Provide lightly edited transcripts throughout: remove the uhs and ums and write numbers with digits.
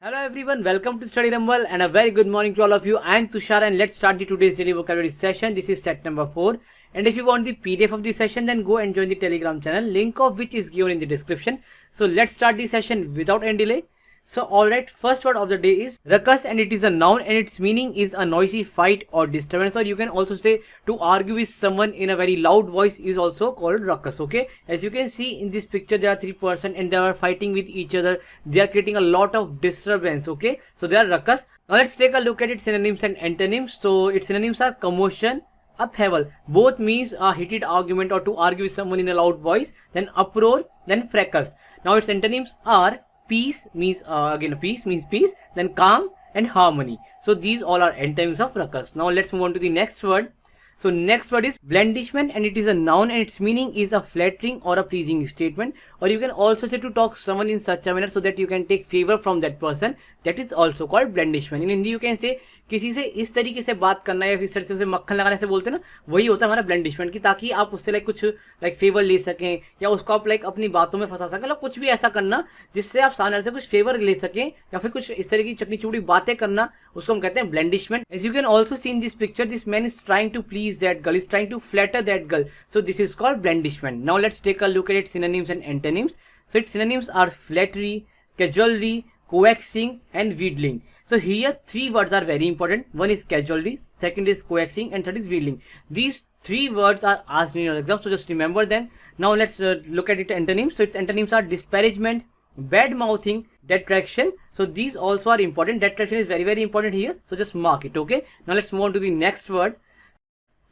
Hello everyone, welcome to Study Rumble and a very good morning to all of you. I am Tushar and let's start the today's daily vocabulary session. This is set number 4 and if you want the PDF of the session then go and join the Telegram channel, link of which is given in the description. So let's start the session without any delay. So alright, first word of the day is ruckus and it is a noun and its meaning is a noisy fight or disturbance, or you can also say to argue with someone in a very loud voice is also called ruckus. Okay, as you can see in this picture there are three persons and they are fighting with each other. They are creating a lot of disturbance. Okay, so they are ruckus. Now let's take a look at its synonyms and antonyms. So its synonyms are commotion, upheaval, both means a heated argument or to argue with someone in a loud voice, then uproar, then fracas. Now its antonyms are peace, means again peace means peace, then calm and harmony. So these all are antonyms of ruckus. Now let's move on to the next word. So next word is blandishment and it is a noun and its meaning is a flattering or a pleasing statement, or you can also say to talk someone in such a manner so that you can take favor from that person. That is also called blandishment. In Hindi you can say किसी से इस तरीके से बात करना या इस तरह से उसे मक्खन लगाने से बोलते हैं ना, वही होता है हमारा ब्लेंडिशमेंट की, ताकि आप उससे लाइक कुछ लाइक फेवर ले सकें या उसको आप लाइक अपनी बातों में फंसा सकें, मतलब कुछ भी ऐसा करना जिससे आप सामने से कुछ फेवर ले सकें या फिर कुछ इस तरह की चटनी चूड़ी बातें करना, उसको हम कहते हैं blandishment. As you can also see in this picture this man is trying to please that girl, is trying to flatter that girl, so this is called blandishment. Now let's take a look at its synonyms and antonyms. So its synonyms are flattery, cajolery, coaxing and wheedling. So here three words are very important. One is cajolery, second is coaxing and third is wheedling. These three words are asked in your exam, so just remember them. Now let's look at its antonyms. So its antonyms are disparagement, bad mouthing, detraction. So these also are important. Detraction is very important here, so just mark it. Okay, now let's move on to the next word.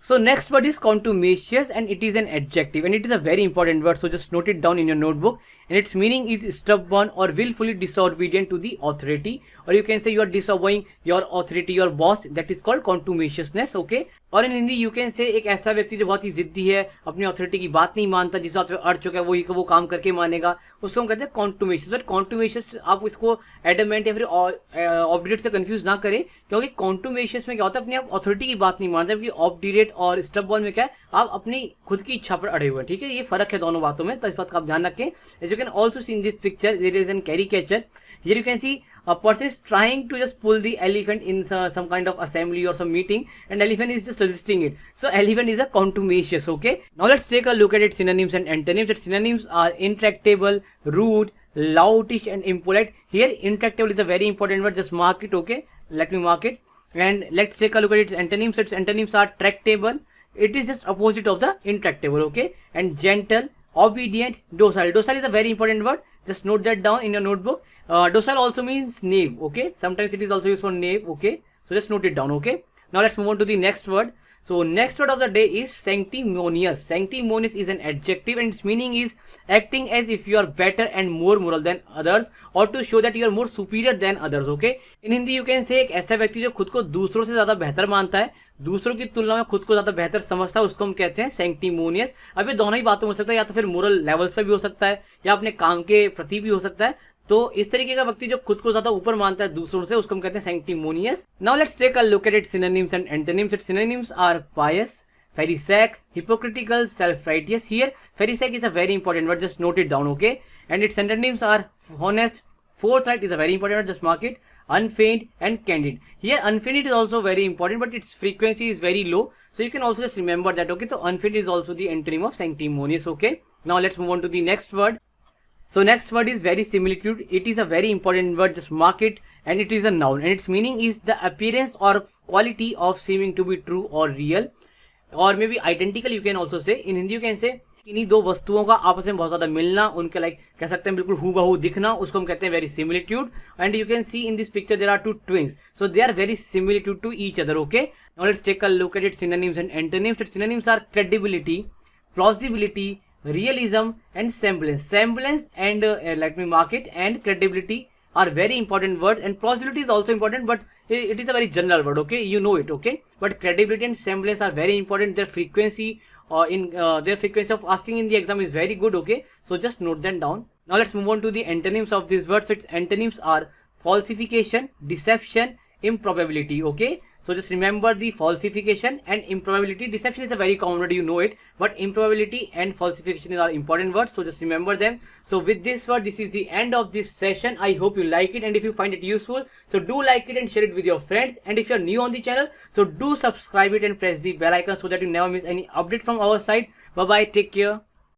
So next word is contumacious and it is an adjective and it is a very important word, so just note it down in your notebook, and its meaning is stubborn or willfully disobedient to the authority, or you can say you are disobeying your authority, your boss, that is called contumaciousness. Okay, और in Hindi you can say एक ऐसा व्यक्ति जो बहुत ही जिद्दी है, अपनी authority की बात नहीं मानता, जिस बात पे अड़ चुका है वही वो काम करके मानेगा, उसको हम कहते हैं contumacious. बट contumacious आप इसको adamant या फिर obdurate से कंफ्यूज ना करें, क्योंकि contumacious में क्या होता है अपनी आप अथॉरिटी की बात नहीं मानते, जबकि obdurate और stubborn में क्या है आप अपनी खुद की इच्छा पर अड़े हुए हैं. ठीक है, ये फर्क है दोनों बातों में, तो इस बात का आप ध्यान रखें. As you can also see in this picture there is a caricature. Here you can see a person is trying to just pull the elephant in some kind of assembly or some meeting, and elephant is just resisting it. So elephant is a contumacious. Okay, now let's take a look at its synonyms and antonyms. Its synonyms are intractable, rude, loutish and impolite. Here intractable is a very important word, just mark it. Okay, let me mark it. And let's take a look at its antonyms. Its antonyms are tractable, it is just opposite of the intractable. Okay, and gentle, obedient, docile. Docile is a very important word, just note that down in your notebook. Docile also means knave. Okay, sometimes it is also used for knave. Okay, so just note it down. Okay, now let's move on to the next word. So next word of the day is sanctimonious. Sanctimonious is an adjective and its meaning is acting as if you are better and more moral than others, or to show that you are more superior than others. Okay, in Hindi you can say एक ऐसा व्यक्ति जो खुद को दूसरों से ज्यादा बेहतर मानता है, दूसरों की तुलना में खुद को ज्यादा बेहतर समझता है, उसको हम कहते हैं सैंक्टिमोनियस. अब ये दोनों ही बातों में हो सकता है, या तो फिर मोरल लेवल्स पे भी हो सकता है या अपने काम के प्रति भी हो सकता है. तो इस तरीके का व्यक्ति जो खुद को ज्यादा ऊपर मानता है दूसरों से, उसको हम कहते हैं sanctimonious. Now let's take a look at its synonyms and antonyms. Its synonyms are pious, pharisaic, hypocritical, self-righteous. Here pharisaic is a very important word, just note it down. Okay, and its antonyms are honest, forthright is a very important word, just mark it, unfeigned and candid. Here unfeigned is also very important, but its frequency is very low, so you can also just remember that. Okay, so unfeigned is also the antonym of sanctimonious. Okay, now let's move on to the next word. So next word is verisimilitude. It is a very important word, just mark it, and it is a noun and its meaning is the appearance or quality of seeming to be true or real, or maybe identical you can also say. In Hindi you can say इन्हीं दो वस्तुओं का आपस में बहुत ज्यादा मिलना, उनके लाइक कह सकते हैं बिल्कुल हूबहू दिखना, उसको हम कहते हैं very similitude. And you can see in this picture there are two twins, so they are very similitude to each other. Okay, now let's take a look at its synonyms and antonyms. Its synonyms are credibility, plausibility, realism and semblance. Semblance and let me mark it, and credibility are very important words, and plausibility is also important, but it is a very general word. Okay, you know it. Okay, but credibility and semblance are very important. Their frequency their frequency of asking in the exam is very good. Okay, so just note them down. Now let's move on to the antonyms of these words. Its antonyms are falsification, deception, improbability. Okay, So just remember the falsification and improbability. Deception is a very common word, you know it, but improbability and falsification are important words, so just remember them. So with this word, this is the end of this session. I hope you like it, and if you find it useful, so do like it and share it with your friends. And if you are new on the channel, so do subscribe it and press the bell icon so that you never miss any update from our side. Bye bye, take care.